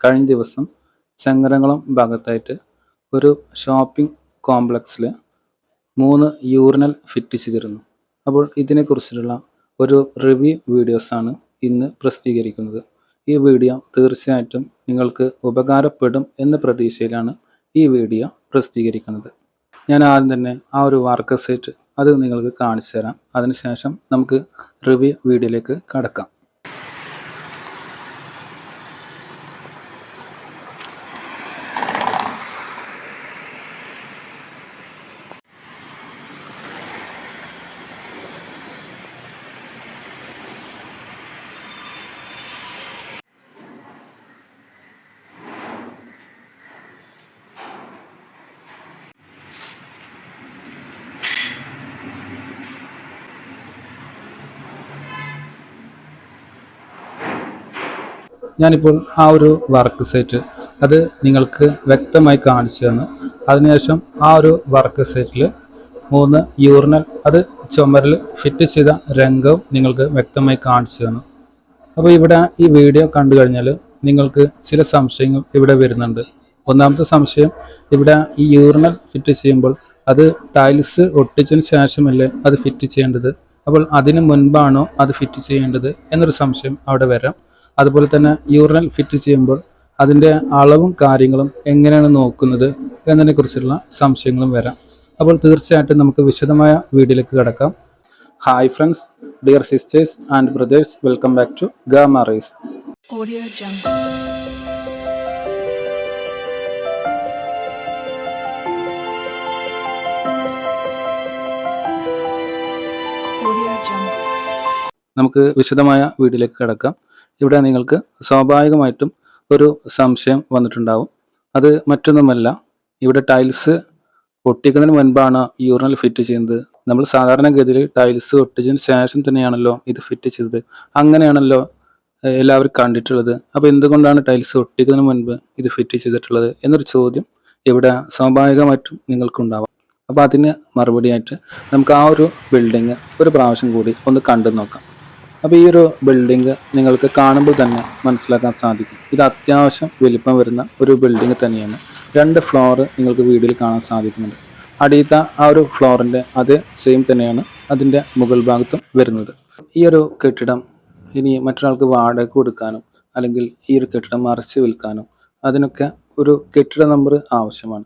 കഴിഞ്ഞ ദിവസം ചങ്ങരംകുളം ഭാഗത്തായിട്ട് ഒരു ഷോപ്പിംഗ് കോംപ്ലക്സിൽ 3 യൂറിനൽ ഫിറ്റ് ചെയ്തിരുന്നു. അപ്പോൾ ഇതിനെക്കുറിച്ചിട്ടുള്ള ഒരു റിവ്യൂ വീഡിയോസാണ് ഇന്ന് പ്രസിദ്ധീകരിക്കുന്നത്. ഈ വീഡിയോ തീർച്ചയായിട്ടും നിങ്ങൾക്ക് ഉപകാരപ്പെടും എന്ന പ്രതീക്ഷയിലാണ് ഈ വീഡിയോ പ്രസിദ്ധീകരിക്കുന്നത്. ഞാൻ ആദ്യം തന്നെ ആ ഒരു വർക്ക് സെറ്റ് അത് നിങ്ങൾക്ക് കാണിച്ചു തരാം. അതിനുശേഷം നമുക്ക് റിവ്യൂ വീഡിയോയിലേക്ക് കടക്കാം. ഞാനിപ്പോൾ ആ ഒരു വർക്ക് സെറ്റ് അത് നിങ്ങൾക്ക് വ്യക്തമായി കാണിച്ചു തന്നു. അതിനുശേഷം ആ ഒരു വർക്ക് സെറ്റിൽ 3 യൂറിനൽ അത് ചുമരിൽ ഫിറ്റ് ചെയ്ത രംഗവും നിങ്ങൾക്ക് വ്യക്തമായി കാണിച്ചു തന്നു. അപ്പോൾ ഇവിടെ ഈ വീഡിയോ കണ്ടു കഴിഞ്ഞാൽ നിങ്ങൾക്ക് ചില സംശയങ്ങൾ ഇവിടെ വരുന്നുണ്ട്. ഒന്നാമത്തെ സംശയം, ഇവിടെ ഈ യൂറിനൽ ഫിറ്റ് ചെയ്യുമ്പോൾ അത് ടൈൽസ് ഒട്ടിച്ചതിന് ശേഷമല്ലേ അത് ഫിറ്റ് ചെയ്യേണ്ടത്, അപ്പോൾ അതിന് മുൻപാണോ അത് ഫിറ്റ് ചെയ്യേണ്ടത് എന്നൊരു സംശയം അവിടെ വരാം. അതുപോലെ തന്നെ യൂറിനൽ ഫിറ്റ് ചെയ്യുമ്പോൾ അതിൻ്റെ അളവും കാര്യങ്ങളും എങ്ങനെയാണ് നോക്കുന്നത് എന്നതിനെക്കുറിച്ചുള്ള സംശയങ്ങളും വരാം. അപ്പോൾ തീർച്ചയായിട്ടും നമുക്ക് വിശദമായ വീഡിയോയിലേക്ക് കടക്കാം. Hi friends, dear sisters and brothers, welcome back to Gama Rice. നമുക്ക് വിശദമായ വീഡിയോയിലേക്ക് കടക്കാം. ഇവിടെ നിങ്ങൾക്ക് സ്വാഭാവികമായിട്ടും ഒരു സംശയം വന്നിട്ടുണ്ടാവും. അത് മറ്റൊന്നുമല്ല, ഇവിടെ ടൈൽസ് ഒട്ടിക്കുന്നതിന് മുൻപാണ് യൂറിനൽ ഫിറ്റ് ചെയ്യുന്നത്. നമ്മൾ സാധാരണഗതിയിൽ ടൈൽസ് ഒട്ടിച്ചതിന് ശേഷം തന്നെയാണല്ലോ ഇത് ഫിറ്റ് ചെയ്തത്. അങ്ങനെയാണല്ലോ എല്ലാവരും കണ്ടിട്ടുള്ളത്. അപ്പോൾ എന്തുകൊണ്ടാണ് ടൈൽസ് ഒട്ടിക്കുന്നതിന് മുൻപ് ഇത് ഫിറ്റ് ചെയ്തിട്ടുള്ളത് എന്നൊരു ചോദ്യം ഇവിടെ സ്വാഭാവികമായിട്ടും നിങ്ങൾക്കുണ്ടാവാം. അപ്പോൾ അതിന് മറുപടിയായിട്ട് നമുക്ക് ആ ഒരു ബിൽഡിങ് ഒരു പ്രാവശ്യം കൂടി ഒന്ന് കണ്ടു നോക്കാം. അപ്പോൾ ഈ ഒരു ബിൽഡിങ് നിങ്ങൾക്ക് കാണുമ്പോൾ തന്നെ മനസ്സിലാക്കാൻ സാധിക്കും. ഇത് അത്യാവശ്യം വലിപ്പം വരുന്ന ഒരു ബിൽഡിങ് തന്നെയാണ്. 2 ഫ്ലോർ നിങ്ങൾക്ക് വീഡിയോയിൽ കാണാൻ സാധിക്കുന്നുണ്ട്. അടിയത്തെ ആ ഒരു ഫ്ലോറിൻ്റെ അതേ സെയിം തന്നെയാണ് അതിൻ്റെ മുകൾ ഭാഗത്തും വരുന്നത്. ഈ ഒരു കെട്ടിടം ഇനി മറ്റൊരാൾക്ക് വാടക കൊടുക്കാനും അല്ലെങ്കിൽ ഈ ഒരു കെട്ടിടം മറിച്ച് വിൽക്കാനും അതിനൊക്കെ ഒരു കെട്ടിട നമ്പർ ആവശ്യമാണ്.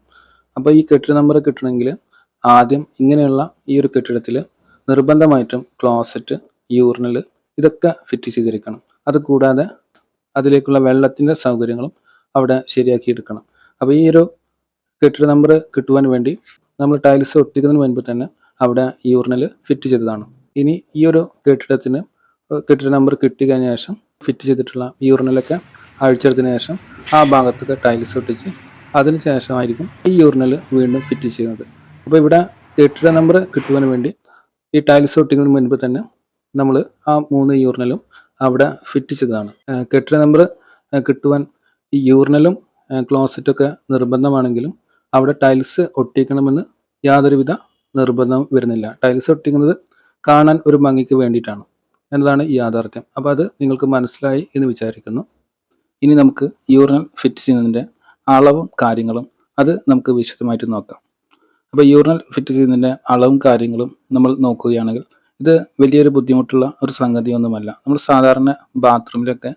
അപ്പോൾ ഈ കെട്ടിട നമ്പർ കിട്ടണമെങ്കിൽ ആദ്യം ഇങ്ങനെയുള്ള ഈ ഒരു കെട്ടിടത്തിൽ നിർബന്ധമായിട്ടും ക്ലോസറ്റ്, യൂറിനൽ ഇതൊക്കെ ഫിറ്റ് ചെയ്തിരിക്കണം. അതുകൂടാതെ അതിലേക്കുള്ള വെള്ളത്തിൻ്റെ സൗകര്യങ്ങളും അവിടെ ശരിയാക്കി എടുക്കണം. അപ്പോൾ ഈ ഒരു കെട്ടിട നമ്പർ കിട്ടുവാൻ വേണ്ടി നമ്മൾ ടൈൽസ് ഒട്ടിക്കുന്നതിന് മുൻപ് തന്നെ അവിടെ യൂറിനൽ ഫിറ്റ് ചെയ്തതാണ്. ഇനി ഈ ഒരു കെട്ടിട നമ്പർ കിട്ടി കഴിഞ്ഞ ശേഷം ഫിറ്റ് ചെയ്തിട്ടുള്ള യൂറിനലൊക്കെ അഴിച്ചെടുത്തതിന് ശേഷം ആ ഭാഗത്തൊക്കെ ടൈൽസ് ഒട്ടിച്ച് അതിന് ശേഷമായിരിക്കും ഈ യൂറിനൽ വീണ്ടും ഫിറ്റ് ചെയ്യുന്നത്. അപ്പോൾ ഇവിടെ കെട്ടിട നമ്പർ കിട്ടുവാൻ വേണ്ടി ഈ ടൈൽസ് ഒട്ടിക്കുന്നതിന് മുൻപ് തന്നെ നമ്മൾ ആ 3 യൂറിനലും അവിടെ ഫിറ്റ് ചെയ്തതാണ്. കെട്ടിട നമ്പർ കിട്ടുവാൻ ഈ യൂറിനലും ക്ലോസറ്റൊക്കെ നിർബന്ധമാണെങ്കിലും അവിടെ ടൈൽസ് ഒട്ടിക്കണമെന്ന് യാതൊരുവിധ നിർബന്ധം വരുന്നില്ല. ടൈൽസ് ഒട്ടിക്കുന്നത് കാണാൻ ഒരു ഭംഗിക്ക് വേണ്ടിയിട്ടാണ് എന്നതാണ് ഈ യാഥാർത്ഥ്യം. അപ്പോൾ അത് നിങ്ങൾക്ക് മനസ്സിലായി എന്ന് വിചാരിക്കുന്നു. ഇനി നമുക്ക് യൂറിനൽ ഫിറ്റ് ചെയ്യുന്നതിൻ്റെ അളവും കാര്യങ്ങളും അത് നമുക്ക് വിശദമായിട്ട് നോക്കാം. അപ്പോൾ യൂറിനൽ ഫിറ്റ് ചെയ്യുന്നതിൻ്റെ അളവും കാര്യങ്ങളും നമ്മൾ നോക്കുകയാണെങ്കിൽ ഇത് വലിയൊരു ബുദ്ധിമുട്ടുള്ള ഒരു സംഗതിയൊന്നുമല്ല. നമ്മൾ സാധാരണ ബാത്റൂമിലൊക്കെ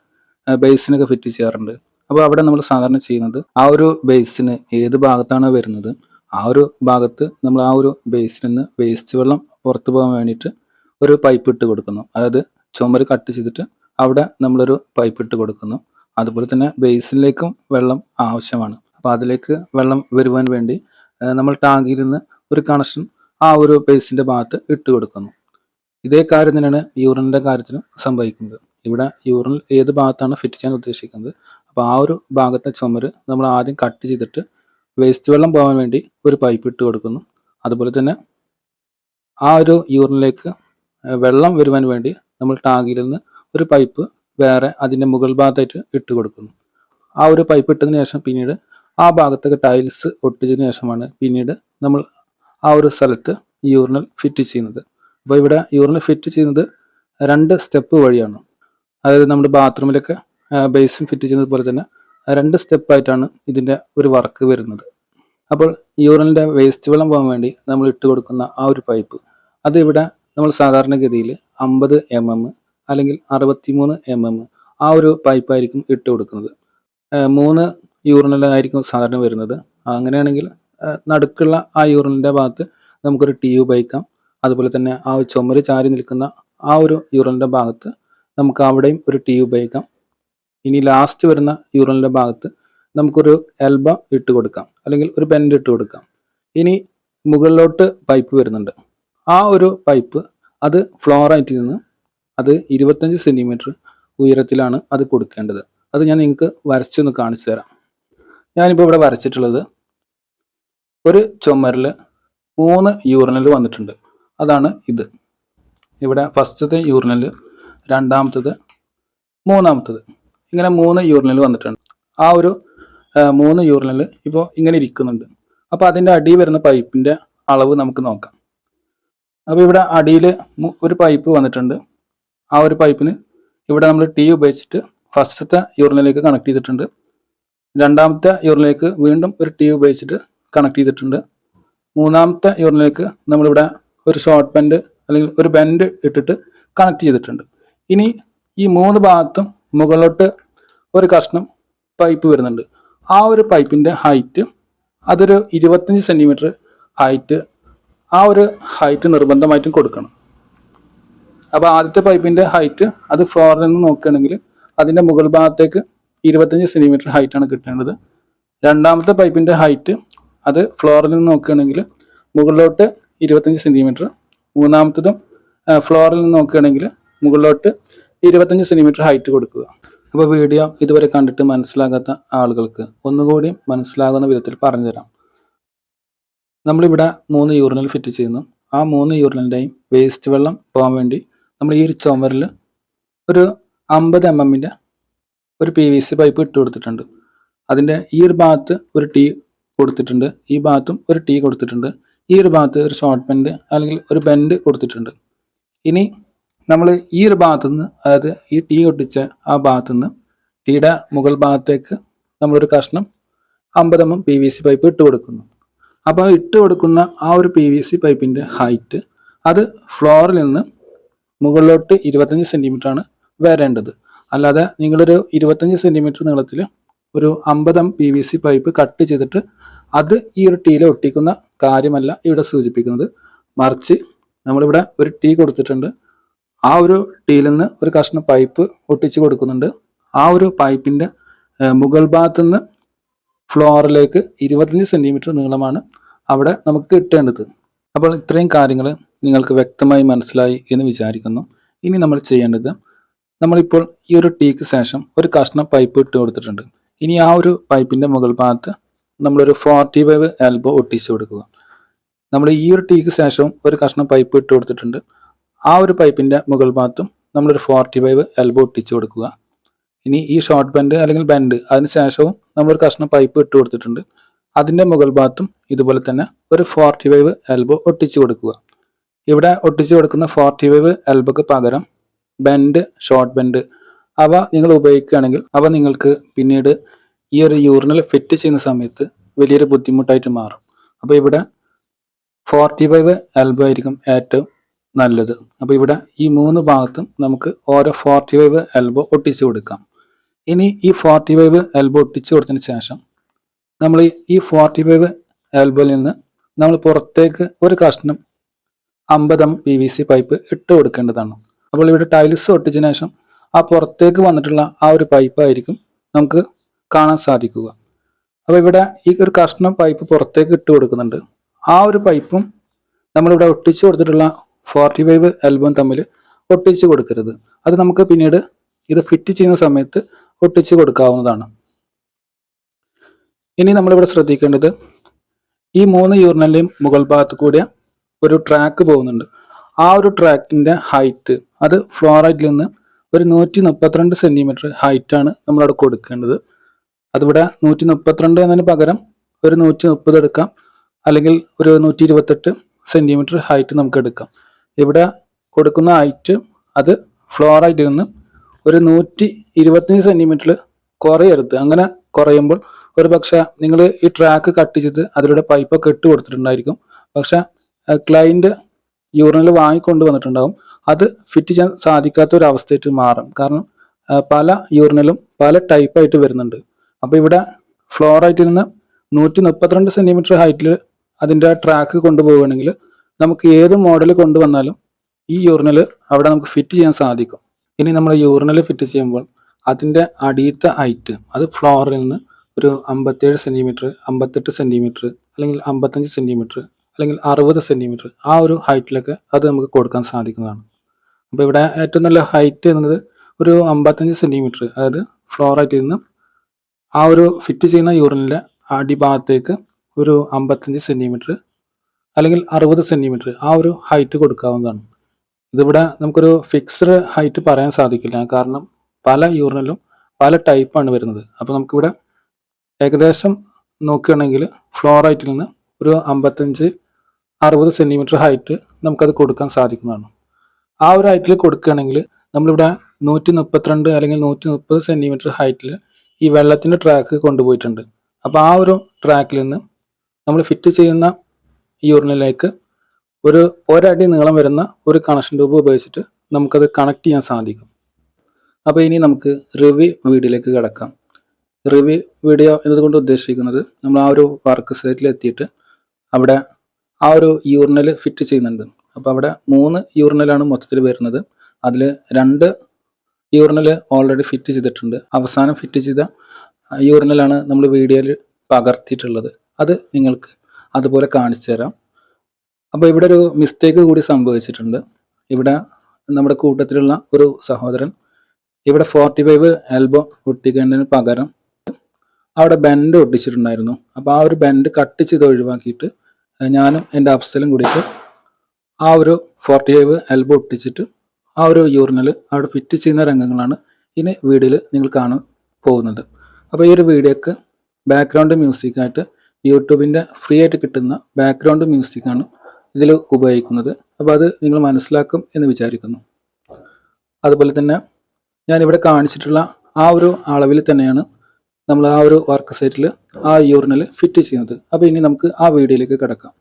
ബേസിനൊക്കെ ഫിറ്റ് ചെയ്യാറുണ്ട്. അപ്പോൾ അവിടെ നമ്മൾ സാധാരണ ചെയ്യുന്നത് ആ ഒരു ബേസിന് ഏത് ഭാഗത്താണ് വരുന്നത് ആ ഒരു ഭാഗത്ത് നമ്മൾ ആ ഒരു ബേസിൽ നിന്ന് വേസ്റ്റ് വെള്ളം പുറത്തു പോകാൻ വേണ്ടിയിട്ട് ഒരു പൈപ്പ് ഇട്ട് കൊടുക്കുന്നു. അതായത് ചുമര് കട്ട് ചെയ്തിട്ട് അവിടെ നമ്മളൊരു പൈപ്പ് ഇട്ട് കൊടുക്കുന്നു. അതുപോലെ തന്നെ ബേസിലേക്കും വെള്ളം ആവശ്യമാണ്. അപ്പോൾ അതിലേക്ക് വെള്ളം വരുവാൻ വേണ്ടി നമ്മൾ ടാങ്കിയിൽ നിന്ന് ഒരു കണക്ഷൻ ആ ഒരു ബേസിൻ്റെ ഭാഗത്ത് ഇട്ട് കൊടുക്കുന്നു. ഇതേ കാര്യം തന്നെയാണ് യൂറിനിൻ്റെ കാര്യത്തിലും സംഭവിക്കുന്നത്. ഇവിടെ യൂറിൻ ഏത് ഭാഗത്താണ് ഫിറ്റ് ചെയ്യാൻ ഉദ്ദേശിക്കുന്നത് അപ്പോൾ ആ ഒരു ഭാഗത്തെ ചുമര് നമ്മൾ ആദ്യം കട്ട് ചെയ്തിട്ട് വേസ്റ്റ് വെള്ളം പോകാൻ വേണ്ടി ഒരു പൈപ്പ് ഇട്ട് കൊടുക്കുന്നു. അതുപോലെ തന്നെ ആ ഒരു യൂറിനിലേക്ക് വെള്ളം വരുവാൻ വേണ്ടി നമ്മൾ ടാങ്കിൽ നിന്ന് ഒരു പൈപ്പ് വേറെ അതിൻ്റെ മുകൾ ഭാഗത്തായിട്ട് ഇട്ട് കൊടുക്കുന്നു. ആ ഒരു പൈപ്പ് ഇട്ടതിന് ശേഷം പിന്നീട് ആ ഭാഗത്തൊക്കെ ടൈൽസ് ഒട്ടിച്ചതിന് ശേഷമാണ് പിന്നീട് നമ്മൾ ആ ഒരു സ്ഥലത്ത് യൂറിനൽ ഫിറ്റ് ചെയ്യുന്നത്. അപ്പോൾ ഇവിടെ യൂറിനൽ ഫിറ്റ് ചെയ്യുന്നത് 2 സ്റ്റെപ്പ് വഴിയാണ്. അതായത് നമ്മുടെ ബാത്റൂമിലൊക്കെ ബേസിൻ ഫിറ്റ് ചെയ്യുന്നത് പോലെ തന്നെ 2 സ്റ്റെപ്പായിട്ടാണ് ഇതിൻ്റെ ഒരു വർക്ക് വരുന്നത്. അപ്പോൾ യൂറിനിൻ്റെ വേസ്റ്റ് വെള്ളം പോകാൻ വേണ്ടി നമ്മൾ ഇട്ട് കൊടുക്കുന്ന ആ ഒരു പൈപ്പ്, അത് ഇവിടെ നമ്മൾ സാധാരണഗതിയിൽ 50 mm അല്ലെങ്കിൽ 63 mm ആ ഒരു പൈപ്പായിരിക്കും ഇട്ട് കൊടുക്കുന്നത്. 3 യൂറിനിലായിരിക്കും സാധാരണ വരുന്നത്. അങ്ങനെയാണെങ്കിൽ നടുക്കുള്ള ആ യൂറിനിൻ്റെ ഭാഗത്ത് നമുക്കൊരു ട്യൂബ് ഉപയോഗിക്കാം. അതുപോലെ തന്നെ ആ ചുമര് ചാരി നിൽക്കുന്ന ആ ഒരു യൂറിനിൻ്റെ ഭാഗത്ത് നമുക്ക് അവിടെയും ഒരു ട്യൂബ് ഉപയോഗിക്കാം. ഇനി ലാസ്റ്റ് വരുന്ന യൂറിനിൻ്റെ ഭാഗത്ത് നമുക്കൊരു എൽബ ഇട്ട് കൊടുക്കാം, അല്ലെങ്കിൽ ഒരു ബെൻഡ് ഇട്ട് കൊടുക്കാം. ഇനി മുകളിലോട്ട് പൈപ്പ് വരുന്നുണ്ട്. ആ ഒരു പൈപ്പ് അത് ഫ്ലോറായിട്ട് നിന്ന് അത് 25 സെൻറ്റിമീറ്റർ ഉയരത്തിലാണ് അത് കൊടുക്കേണ്ടത്. അത് ഞാൻ നിങ്ങൾക്ക് വരച്ചൊന്ന് കാണിച്ചു തരാം. ഞാനിപ്പോൾ ഇവിടെ വരച്ചിട്ടുള്ളത് ഒരു ചുമരിൽ 3 യൂറിനൽ വന്നിട്ടുണ്ട്. അതാണ് ഇത്. ഇവിടെ ഫസ്റ്റത്തെ യൂറിനൽ, രണ്ടാമത്തത്, മൂന്നാമത്തത്, ഇങ്ങനെ 3 യൂറിനൽ വന്നിട്ടുണ്ട്. ആ ഒരു 3 യൂറിനൽ ഇപ്പോൾ ഇങ്ങനെ ഇരിക്കുന്നുണ്ട്. അപ്പോൾ അതിൻ്റെ അടിയിൽ വരുന്ന പൈപ്പിൻ്റെ അളവ് നമുക്ക് നോക്കാം. അപ്പോൾ ഇവിടെ അടിയിൽ ഒരു പൈപ്പ് വന്നിട്ടുണ്ട്. ആ ഒരു പൈപ്പിന് ഇവിടെ നമ്മൾ ടീ ഉപയോഗിച്ചിട്ട് ഫസ്റ്റത്തെ യൂറിനിലേക്ക് കണക്ട് ചെയ്തിട്ടുണ്ട്. രണ്ടാമത്തെ യൂറിനിലേക്ക് വീണ്ടും ഒരു ടീ ഉപയോഗിച്ചിട്ട് കണക്ട് ചെയ്തിട്ടുണ്ട്. മൂന്നാമത്തെ യൂറിനിലേക്ക് നമ്മളിവിടെ ഒരു ഷോർട്ട് ബെൻഡ് അല്ലെങ്കിൽ ഒരു ബെൻഡ് ഇട്ടിട്ട് കണക്ട് ചെയ്തിട്ടുണ്ട്. ഇനി ഈ 3 ഭാഗത്തും മുകളിലോട്ട് ഒരു കഷ്ണം പൈപ്പ് വരുന്നുണ്ട്. ആ ഒരു പൈപ്പിൻ്റെ ഹൈറ്റ് അതൊരു 25 സെൻറ്റിമീറ്റർ ഹൈറ്റ്, ആ ഒരു ഹൈറ്റ് നിർബന്ധമായിട്ടും കൊടുക്കണം. അപ്പോൾ ആദ്യത്തെ പൈപ്പിൻ്റെ ഹൈറ്റ് അത് ഫ്ലോറിൽ നിന്ന് നോക്കുകയാണെങ്കിൽ അതിൻ്റെ മുകൾ ഭാഗത്തേക്ക് 25 സെൻറ്റിമീറ്റർ ഹൈറ്റാണ് കിട്ടേണ്ടത്. രണ്ടാമത്തെ പൈപ്പിൻ്റെ ഹൈറ്റ് അത് ഫ്ലോറിൽ നിന്ന് നോക്കുകയാണെങ്കിൽ മുകളിലോട്ട് 25 സെൻറ്റിമീറ്റർ, മൂന്നാമത്തതും ഫ്ലോറിൽ നിന്ന് നോക്കുകയാണെങ്കിൽ മുകളിലോട്ട് 25 സെൻറ്റിമീറ്റർ ഹൈറ്റ് കൊടുക്കുക. അപ്പോൾ വീഡിയോ ഇതുവരെ കണ്ടിട്ട് മനസ്സിലാകാത്ത ആളുകൾക്ക് ഒന്നുകൂടി മനസ്സിലാകുന്ന വിധത്തിൽ പറഞ്ഞു തരാം. നമ്മളിവിടെ 3 യൂറിനൽ ഫിറ്റ് ചെയ്യുന്നു. ആ 3 യൂറിനലിൻ്റെയും വേസ്റ്റ് വെള്ളം പോകാൻ വേണ്ടി നമ്മൾ ഈ ഒരു ചുമരിൽ ഒരു 50 mm ഒരു PVC പൈപ്പ് ഇട്ട് കൊടുത്തിട്ടുണ്ട്. അതിൻ്റെ ഈ ഒരു ഭാഗത്ത് ഒരു ടീ കൊടുത്തിട്ടുണ്ട്, ഈ ഭാഗത്തും ഒരു ടീ കൊടുത്തിട്ടുണ്ട്, ഈ ഒരു ഭാഗത്ത് ഒരു ഷോർട്ട് ബെൻഡ് അല്ലെങ്കിൽ ഒരു ബെൻഡ് കൊടുത്തിട്ടുണ്ട്. ഇനി നമ്മൾ ഈ ഒരു ഭാഗത്തുനിന്ന്, അതായത് ഈ ടീ ഒട്ടിച്ച ആ ഭാഗത്തുനിന്ന് ടീയുടെ മുകൾ ഭാഗത്തേക്ക് നമ്മളൊരു കഷ്ണം 50 mm PVC പൈപ്പ് ഇട്ട് കൊടുക്കുന്നു. അപ്പോൾ ഇട്ട് കൊടുക്കുന്ന ആ ഒരു PVC പൈപ്പിൻ്റെ ഹൈറ്റ് അത് ഫ്ലോറിൽ നിന്ന് മുകളിലോട്ട് 25 സെൻറ്റിമീറ്റർ ആണ് വരേണ്ടത്. അല്ലാതെ നിങ്ങളൊരു 25 സെൻറ്റിമീറ്റർ നീളത്തിൽ ഒരു 50 mm PVC പൈപ്പ് കട്ട് ചെയ്തിട്ട് അത് ഈ ഒരു ടീയിൽ ഒട്ടിക്കുന്ന കാര്യമല്ല ഇവിടെ സൂചിപ്പിക്കുന്നത്. മറിച്ച് നമ്മളിവിടെ ഒരു ടീ കൊടുത്തിട്ടുണ്ട്. ആ ഒരു ടീയിൽ നിന്ന് ഒരു കഷ്ണം പൈപ്പ് ഒട്ടിച്ച് കൊടുക്കുന്നുണ്ട്. ആ ഒരു പൈപ്പിൻ്റെ മുകൾ ഭാഗത്തു നിന്ന് ഫ്ലോറിലേക്ക് 25 സെൻറ്റിമീറ്റർ നീളമാണ് അവിടെ നമുക്ക് കിട്ടേണ്ടത്. അപ്പോൾ ഇത്രയും കാര്യങ്ങൾ നിങ്ങൾക്ക് വ്യക്തമായി മനസ്സിലായി എന്ന് വിചാരിക്കുന്നു. ഇനി നമ്മൾ ചെയ്യേണ്ടത്, നമ്മളിപ്പോൾ ഈ ഒരു ടീക്ക് ശേഷം ഒരു കഷ്ണം പൈപ്പ് ഇട്ട് കൊടുത്തിട്ടുണ്ട്. ഇനി ആ ഒരു പൈപ്പിൻ്റെ മുകൾ ഭാഗത്ത് നമ്മളൊരു 45 എൽബോ ഒട്ടിച്ച് കൊടുക്കുക. നമ്മൾ ഈ ഒരു ടീക്ക് ശേഷം ഒരു കഷ്ണം പൈപ്പ് ഇട്ട് കൊടുത്തിട്ടുണ്ട്. ആ ഒരു പൈപ്പിൻ്റെ മുകൾ ഭാഗത്തും നമ്മളൊരു 45 എൽബോ ഒട്ടിച്ച് കൊടുക്കുക. ഇനി ഈ ഷോർട്ട് ബെൻഡ് അല്ലെങ്കിൽ ബെൻഡ് അതിന് ശേഷവും നമ്മളൊരു കഷ്ണം പൈപ്പ് ഇട്ട് കൊടുത്തിട്ടുണ്ട്. അതിൻ്റെ മുകൾ ഭാഗത്തും ഇതുപോലെ തന്നെ ഒരു 45 എൽബോ ഒട്ടിച്ച് കൊടുക്കുക. ഇവിടെ ഒട്ടിച്ച് കൊടുക്കുന്ന 45 എൽബോക്ക് പകരം ബെൻഡ്, ഷോർട്ട് ബെൻഡ് അവ നിങ്ങൾ ഉപയോഗിക്കുകയാണെങ്കിൽ അവ നിങ്ങൾക്ക് പിന്നീട് ഈ ഒരു യൂറിനൽ ഫിറ്റ് ചെയ്യുന്ന സമയത്ത് വലിയൊരു ബുദ്ധിമുട്ടായിട്ട് മാറും. അപ്പോൾ ഇവിടെ 45 എൽബോ ആയിരിക്കും ഏറ്റവും നല്ലത്. അപ്പോൾ ഇവിടെ ഈ 3 ഭാഗത്തും നമുക്ക് ഓരോ 45 എൽബോ ഒട്ടിച്ച് കൊടുക്കാം. ഇനി ഈ 45 എൽബോ ഒട്ടിച്ച് കൊടുത്തതിന് ശേഷം നമ്മൾ ഈ 45 എൽബോയിൽ നിന്ന് നമ്മൾ പുറത്തേക്ക് ഒരു കഷ്ണം 50 mm PVC പൈപ്പ് ഇട്ട് കൊടുക്കേണ്ടതാണ്. അപ്പോൾ ഇവിടെ ടൈൽസ് ഒട്ടിച്ചതിന് ശേഷം ആ പുറത്തേക്ക് വന്നിട്ടുള്ള ആ ഒരു പൈപ്പായിരിക്കും നമുക്ക് കാണാൻ സാധിക്കുക. അപ്പോൾ ഇവിടെ ഈ ഒരു കഷ്ണം പൈപ്പ് പുറത്തേക്ക് ഇട്ട് കൊടുക്കുന്നുണ്ട്. ആ ഒരു പൈപ്പും നമ്മളിവിടെ ഒട്ടിച്ച് കൊടുത്തിട്ടുള്ള 45 എൽബോയും തമ്മിൽ ഒട്ടിച്ച് കൊടുക്കരുത്. അത് നമുക്ക് പിന്നീട് ഇത് ഫിറ്റ് ചെയ്യുന്ന സമയത്ത് ഒട്ടിച്ച് കൊടുക്കാവുന്നതാണ്. ഇനി നമ്മളിവിടെ ശ്രദ്ധിക്കേണ്ടത്, ഈ 3 യൂറിനലിൻ്റെയും മുകൾ ഭാഗത്ത് കൂടെ ഒരു ട്രാക്ക് പോകുന്നുണ്ട്. ആ ഒരു ട്രാക്കിൻ്റെ ഹൈറ്റ് അത് ഫ്ലോറൈഡിൽ നിന്ന് ഒരു 132 സെൻറ്റിമീറ്റർ ഹൈറ്റാണ് നമ്മളവിടെ കൊടുക്കേണ്ടത്. അതിവിടെ 132 എന്നതിന് പകരം ഒരു 130 എടുക്കാം, അല്ലെങ്കിൽ ഒരു 128 സെൻറ്റിമീറ്റർ ഹൈറ്റ് നമുക്ക് എടുക്കാം. ഇവിടെ കൊടുക്കുന്ന ഹൈറ്റ് അത് ഫ്ലോറൈഡിൽ നിന്ന് ഒരു 125 സെൻറ്റിമീറ്റർ കുറയരുത്. അങ്ങനെ കുറയുമ്പോൾ ഒരു പക്ഷേ നിങ്ങൾ ഈ ട്രാക്ക് കട്ട് ചെയ്ത് അതിലൂടെ പൈപ്പൊക്കെ ഇട്ട് കൊടുത്തിട്ടുണ്ടായിരിക്കും. പക്ഷെ ക്ലയൻറ്റ് യൂറിനൽ വാങ്ങിക്കൊണ്ട് വന്നിട്ടുണ്ടാവും. അത് ഫിറ്റ് ചെയ്യാൻ സാധിക്കാത്ത ഒരു അവസ്ഥയായിട്ട് മാറും. കാരണം പല യൂറിനലും പല ടൈപ്പായിട്ട് വരുന്നുണ്ട്. അപ്പോൾ ഇവിടെ ഫ്ലോറായിട്ട് നിന്ന് 132 സെൻറ്റിമീറ്റർ ഹൈറ്റിൽ അതിൻ്റെ ട്രാക്ക് കൊണ്ടുപോവുകയാണെങ്കിൽ നമുക്ക് ഏത് മോഡൽ കൊണ്ടുവന്നാലും ഈ യൂറിനൽ അവിടെ നമുക്ക് ഫിറ്റ് ചെയ്യാൻ സാധിക്കും. ഇനി നമ്മൾ യൂറിനൽ ഫിറ്റ് ചെയ്യുമ്പോൾ അതിൻ്റെ അടിയത്തെ ഹൈറ്റ് അത് ഫ്ലോറിൽ നിന്ന് ഒരു 57 സെൻറ്റിമീറ്റർ, 58 സെൻറ്റിമീറ്റർ, അല്ലെങ്കിൽ 55 സെൻറ്റിമീറ്റർ, അല്ലെങ്കിൽ 60 സെൻറ്റിമീറ്റർ ആ ഒരു ഹൈറ്റിലൊക്കെ അത് നമുക്ക് കൊടുക്കാൻ സാധിക്കുന്നതാണ്. അപ്പോൾ ഇവിടെ ഏറ്റവും നല്ല ഹൈറ്റ് എന്നത് ഒരു 55 സെൻറ്റിമീറ്റർ, അതായത് ഫ്ലോറായിട്ട് നിന്ന് ആ ഒരു ഫിറ്റ് ചെയ്യുന്ന യൂറിനിലെ അടിഭാഗത്തേക്ക് ഒരു 55 സെൻറ്റിമീറ്റർ അല്ലെങ്കിൽ 60 സെൻറ്റിമീറ്റർ ആ ഒരു ഹൈറ്റ് കൊടുക്കാവുന്നതാണ്. ഇതിവിടെ നമുക്കൊരു ഫിക്സ്ഡ് ഹൈറ്റ് പറയാൻ സാധിക്കില്ല. കാരണം പല യൂറിനിലും പല ടൈപ്പാണ് വരുന്നത്. അപ്പോൾ നമുക്കിവിടെ ഏകദേശം നോക്കുകയാണെങ്കിൽ ഫ്ലോറായിട്ട് നിന്ന് ഒരു 55-60 സെൻറ്റിമീറ്റർ ഹൈറ്റ് നമുക്കത് കൊടുക്കാൻ സാധിക്കുന്നതാണ്. ആ ഒരു ഹൈറ്റിൽ കൊടുക്കുകയാണെങ്കിൽ നമ്മളിവിടെ 132 അല്ലെങ്കിൽ 130 സെൻറ്റിമീറ്റർ ഹൈറ്റിൽ ഈ വെള്ളത്തിൻ്റെ ട്രാക്ക് കൊണ്ടുപോയിട്ടുണ്ട്. അപ്പോൾ ആ ഒരു ട്രാക്കിൽ നിന്ന് നമ്മൾ ഫിറ്റ് ചെയ്യുന്ന യൂറിനിലേക്ക് ഒരടി നീളം വരുന്ന ഒരു കണക്ഷൻ ട്യൂബ് ഉപയോഗിച്ചിട്ട് നമുക്കത് കണക്ട് ചെയ്യാൻ സാധിക്കും. അപ്പോൾ ഇനി നമുക്ക് റിവ്യൂ വീഡിയോയിലേക്ക് കിടക്കാം. റിവ്യൂ വീഡിയോ എന്നതുകൊണ്ട് ഉദ്ദേശിക്കുന്നത് നമ്മൾ ആ ഒരു വർക്ക് സൈറ്റിൽ എത്തിയിട്ട് അവിടെ ആ ഒരു യൂറിനൽ ഫിറ്റ് ചെയ്യുന്നുണ്ട്. അപ്പോൾ അവിടെ 3 യൂറിനലാണ് മൊത്തത്തിൽ വരുന്നത്. അതിൽ 2 യൂറിനൽ ഓൾറെഡി ഫിറ്റ് ചെയ്തിട്ടുണ്ട്. അവസാനം ഫിറ്റ് ചെയ്ത യൂറിനലാണ് നമ്മൾ വീഡിയോയിൽ പകർത്തിയിട്ടുള്ളത്. അത് നിങ്ങൾക്ക് അതുപോലെ കാണിച്ചു തരാം. അപ്പോൾ ഇവിടെ ഒരു മിസ്റ്റേക്ക് കൂടി സംഭവിച്ചിട്ടുണ്ട്. ഇവിടെ നമ്മുടെ കൂട്ടത്തിലുള്ള ഒരു സഹോദരൻ ഇവിടെ 45 എൽബോ ഒട്ടിക്കേണ്ടതിന് പകരം അവിടെ ബെൻഡ് ഒട്ടിച്ചിട്ടുണ്ടായിരുന്നു. അപ്പോൾ ആ ഒരു ബെൻഡ് കട്ട് ചെയ്ത് ഒഴിവാക്കിയിട്ട് ഞാനും എൻ്റെ അഫ്സലും കൂടിയിട്ട് ആ ഒരു 45 എൽബോ ഒട്ടിച്ചിട്ട് ആ ഒരു യൂറിനൽ അവിടെ ഫിറ്റ് ചെയ്യുന്ന രംഗങ്ങളാണ് ഇനി വീഡിയോയിൽ നിങ്ങൾ കാണാൻ പോകുന്നത്. അപ്പോൾ ഈ ഒരു വീഡിയോക്ക് ബാക്ക്ഗ്രൗണ്ട് മ്യൂസിക്കായിട്ട് യൂട്യൂബിൻ്റെ ഫ്രീ ആയിട്ട് കിട്ടുന്ന ബാക്ക്ഗ്രൗണ്ട് മ്യൂസിക്കാണ് ഇതിൽ ഉപയോഗിക്കുന്നത്. അപ്പോൾ അത് നിങ്ങൾ മനസ്സിലാക്കും എന്ന് വിചാരിക്കുന്നു. അതുപോലെ തന്നെ ഞാനിവിടെ കാണിച്ചിട്ടുള്ള ആ ഒരു അളവിൽ തന്നെയാണ് നമ്മൾ ആ ഒരു വർക്ക് സൈറ്റിൽ ആ യൂറിനൽ ഫിറ്റ് ചെയ്യുന്നത്. അപ്പോൾ ഇനി നമുക്ക് ആ വീഡിയോയിലേക്ക് കിടക്കാം.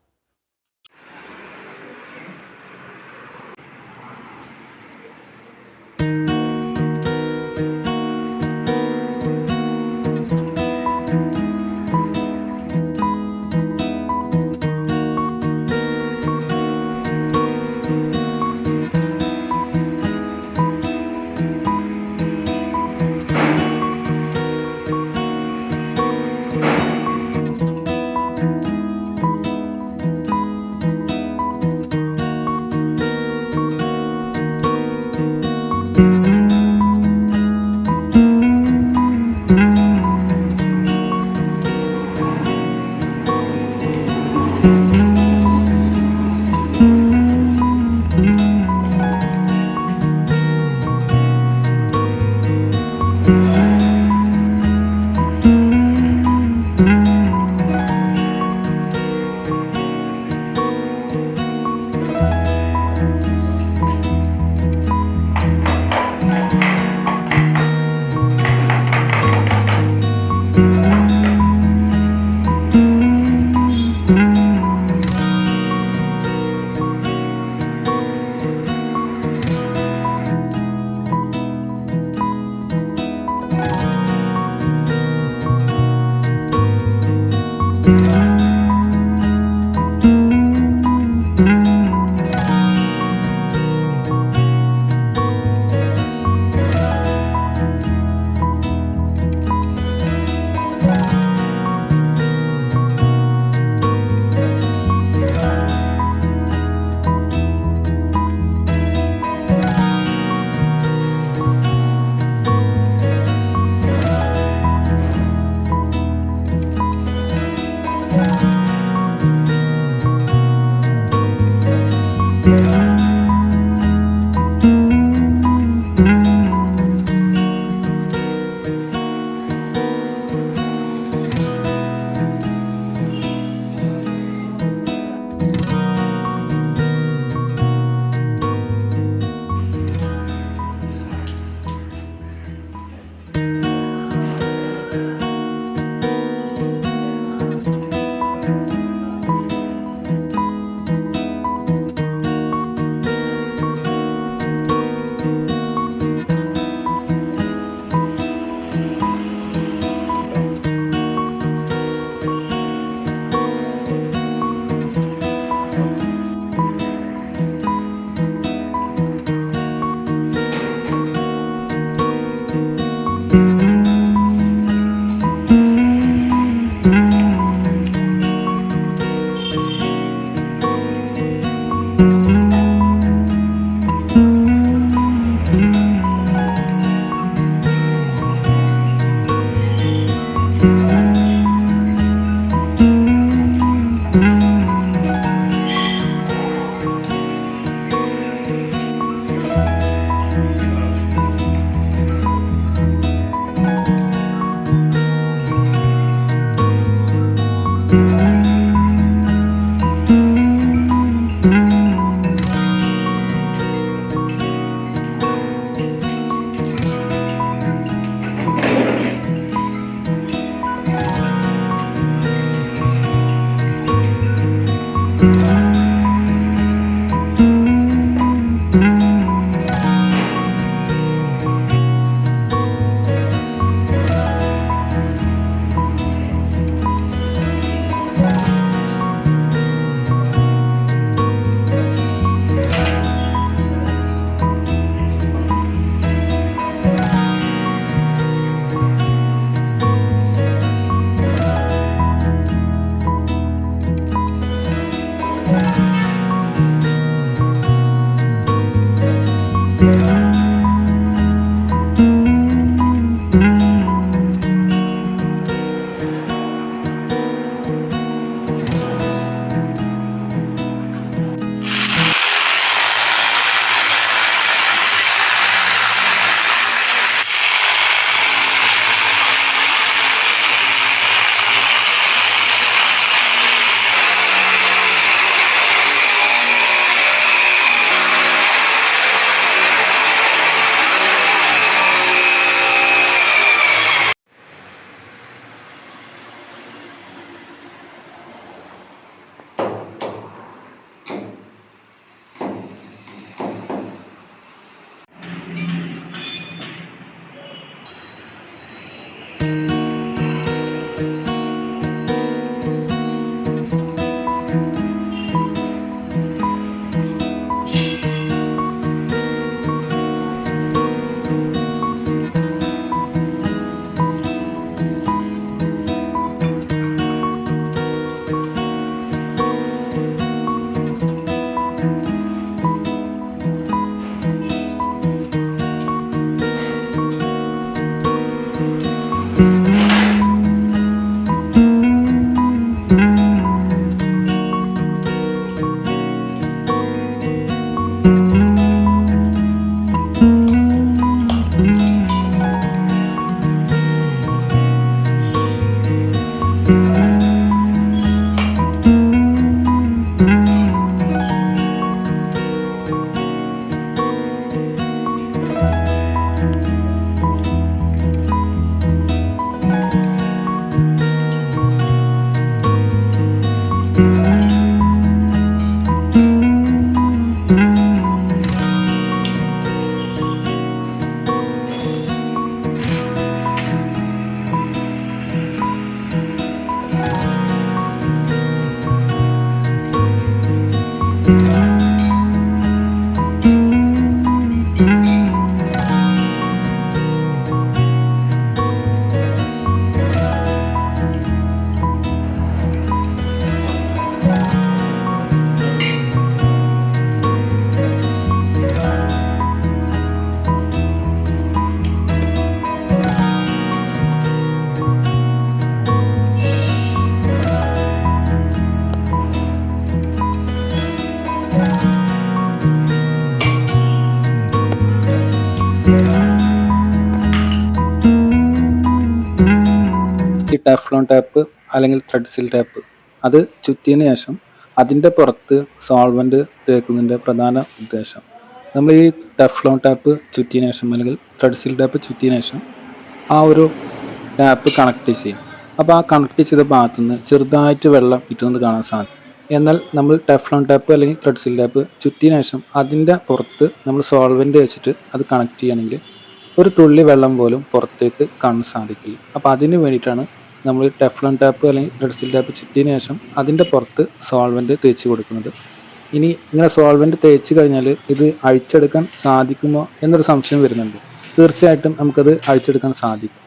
ടെഫ്ലോൺ ടാപ്പ് അല്ലെങ്കിൽ ത്രെഡ് സീൽ ടാപ്പ് അത് ചുറ്റിയതിന് ശേഷം അതിൻ്റെ പുറത്ത് സോൾവെൻറ്റ് തേക്കുന്നതിൻ്റെ പ്രധാന ഉദ്ദേശം നമ്മൾ ഈ ടെഫ്ലോൺ ടാപ്പ് ചുറ്റിയതിന് ശേഷം അല്ലെങ്കിൽ ത്രെഡ് സീൽ ടാപ്പ് ചുറ്റിയതിന് ശേഷം ആ ഒരു ടാപ്പ് കണക്ട് ചെയ്യും. അപ്പോൾ ആ കണക്ട് ചെയ്ത ഭാഗത്തു നിന്ന് ചെറുതായിട്ട് വെള്ളം ഇറ്റുന്നത് കാണാൻ സാധിക്കും. എന്നാൽ നമ്മൾ ടെഫ്ലോൺ ടാപ്പ് അല്ലെങ്കിൽ ത്രെഡ് സീൽ ടാപ്പ് ചുറ്റിയതിന് ശേഷം അതിൻ്റെ പുറത്ത് നമ്മൾ സോൾവെൻറ്റ് വെച്ചിട്ട് അത് കണക്ട് ചെയ്യുകയാണെങ്കിൽ ഒരു തുള്ളി വെള്ളം പോലും പുറത്തേക്ക് കാണാൻ സാധിക്കില്ല. അപ്പോൾ അതിന് വേണ്ടിയിട്ടാണ് നമ്മൾ ടെഫ്ലോൺ ടാപ്പ് അല്ലെങ്കിൽ ത്രെഡ് സീൽ ടാപ്പ് ചുറ്റിയതിന് ശേഷം അതിൻ്റെ പുറത്ത് സോൾവെൻറ്റ് തേച്ച് കൊടുക്കുന്നത്. ഇനി ഇങ്ങനെ സോൾവെൻറ്റ് തേച്ച് കഴിഞ്ഞാൽ ഇത് അഴിച്ചെടുക്കാൻ സാധിക്കുമോ എന്നൊരു സംശയം വരുന്നുണ്ട്. തീർച്ചയായിട്ടും നമുക്കത് അഴിച്ചെടുക്കാൻ സാധിക്കും.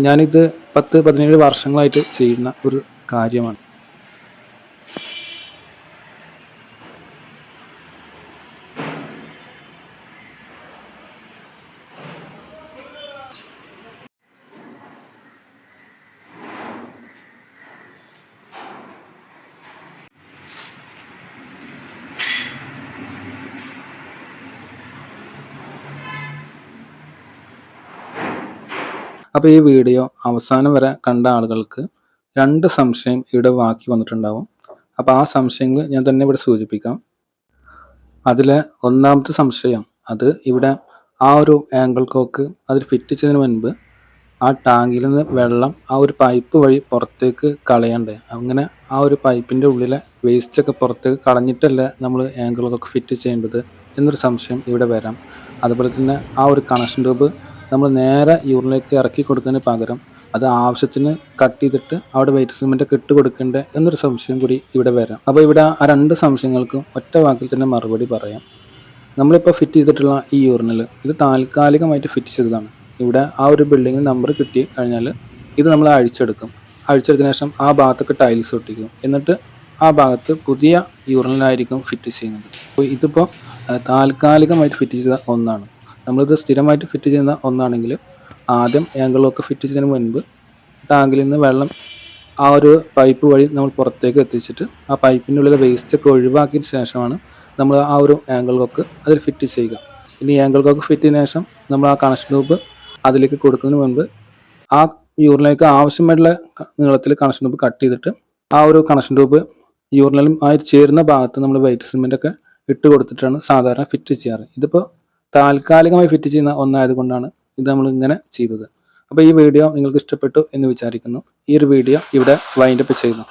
ഞാനിത് 10-17 വർഷങ്ങളായിട്ട് ചെയ്യുന്ന ഒരു കാര്യമാണ്. അപ്പോൾ ഈ വീഡിയോ അവസാനം വരെ കണ്ട ആളുകൾക്ക് 2 സംശയം ഇവിടെ ബാക്കി വന്നിട്ടുണ്ടാവും. അപ്പോൾ ആ സംശയങ്ങൾ ഞാൻ തന്നെ ഇവിടെ സൂചിപ്പിക്കാം. അതിലെ ഒന്നാമത്തെ സംശയം അത് ഇവിടെ ആ ഒരു ആംഗിൾ കോക്ക് അതിൽ ഫിറ്റ് ചെയ്യുന്നതിന് മുൻപ് ആ ടാങ്കിൽ നിന്ന് വെള്ളം ആ ഒരു പൈപ്പ് വഴി പുറത്തേക്ക് കളയണ്ടേ, അങ്ങനെ ആ ഒരു പൈപ്പിൻ്റെ ഉള്ളിലെ വേസ്റ്റൊക്കെ പുറത്തേക്ക് കളഞ്ഞിട്ടല്ലേ നമ്മൾ ആംഗിൾ കോക്ക് ഫിറ്റ് ചെയ്യേണ്ടത് എന്നൊരു സംശയം ഇവിടെ വരാം. അതുപോലെ തന്നെ ആ ഒരു കണക്ഷൻ ട്യൂബ് നമ്മൾ നേരെ യൂറിനിലേക്ക് ഇറക്കി കൊടുക്കുന്നതിന് പകരം അത് ആവശ്യത്തിന് കട്ട് ചെയ്തിട്ട് അവിടെ വെയിറ്റ് സിമെൻ്റൊക്കെ ഇട്ട് കൊടുക്കേണ്ടത് എന്നൊരു സംശയം കൂടി ഇവിടെ വരാം. അപ്പോൾ ഇവിടെ ആ 2 സംശയങ്ങൾക്കും ഒറ്റ വാക്കിൽ തന്നെ മറുപടി പറയാം. നമ്മളിപ്പോൾ ഫിറ്റ് ചെയ്തിട്ടുള്ള ഈ യൂറിനൽ ഇത് താൽക്കാലികമായിട്ട് ഫിറ്റ് ചെയ്തതാണ്. ഇവിടെ ആ ഒരു ബിൽഡിങ്ങിന് നമ്പർ കിട്ടി കഴിഞ്ഞാൽ ഇത് നമ്മൾ അഴിച്ചെടുക്കും. അഴിച്ചെടുത്തതിന് ശേഷം ആ ഭാഗത്തൊക്കെ ടൈൽസ് ഒട്ടിക്കും. എന്നിട്ട് ആ ഭാഗത്ത് പുതിയ യൂറിനലായിരിക്കും ഫിറ്റ് ചെയ്യുന്നത്. അപ്പോൾ ഇതിപ്പോൾ താൽക്കാലികമായിട്ട് ഫിറ്റ് ചെയ്ത ഒന്നാണ്. നമ്മളിത് സ്ഥിരമായിട്ട് ഫിറ്റ് ചെയ്യുന്ന ഒന്നാണെങ്കിൽ ആദ്യം ആംഗിളൊക്കെ ഫിറ്റ് ചെയ്യുന്നതിന് മുൻപ് ടാങ്കിൽ നിന്ന് വെള്ളം ആ ഒരു പൈപ്പ് വഴി നമ്മൾ പുറത്തേക്ക് എത്തിച്ചിട്ട് ആ പൈപ്പിൻ്റെ ഉള്ളിലെ വേസ്റ്റൊക്കെ ഒഴിവാക്കിയതിന് ശേഷമാണ് നമ്മൾ ആ ഒരു ആംഗിൾ കോക്ക് അതിൽ ഫിറ്റ് ചെയ്യുക. ഇനി ആംഗിൾ കോക്ക് ഫിറ്റ് ചെയ്തതിന് ശേഷം നമ്മൾ ആ കണക്ഷൻ ട്യൂബ് അതിലേക്ക് കൊടുക്കുന്നതിന് മുൻപ് ആ യൂറിനിലേക്ക് ആവശ്യമായിട്ടുള്ള നീളത്തിൽ കണക്ഷൻ ട്യൂബ് കട്ട് ചെയ്തിട്ട് ആ ഒരു കണക്ഷൻ ട്യൂബ് യൂറിനലും ആയി ചേരുന്ന ഭാഗത്ത് നമ്മൾ വൈറ്റ് സിമെൻ്റൊക്കെ ഇട്ട് കൊടുത്തിട്ടാണ് സാധാരണ ഫിറ്റ് ചെയ്യാറ്. ഇതിപ്പോൾ താൽക്കാലികമായി ഫിറ്റ് ചെയ്യുന്ന ഒന്നായതുകൊണ്ടാണ് ഇത് നമ്മൾ ഇങ്ങനെ ചെയ്തത്. അപ്പോൾ ഈ വീഡിയോ നിങ്ങൾക്ക് ഇഷ്ടപ്പെട്ടു എന്ന് വിചാരിക്കുന്നു. ഈ ഒരു വീഡിയോ ഇവിടെ വൈൻഡപ്പ് ചെയ്യുന്നു.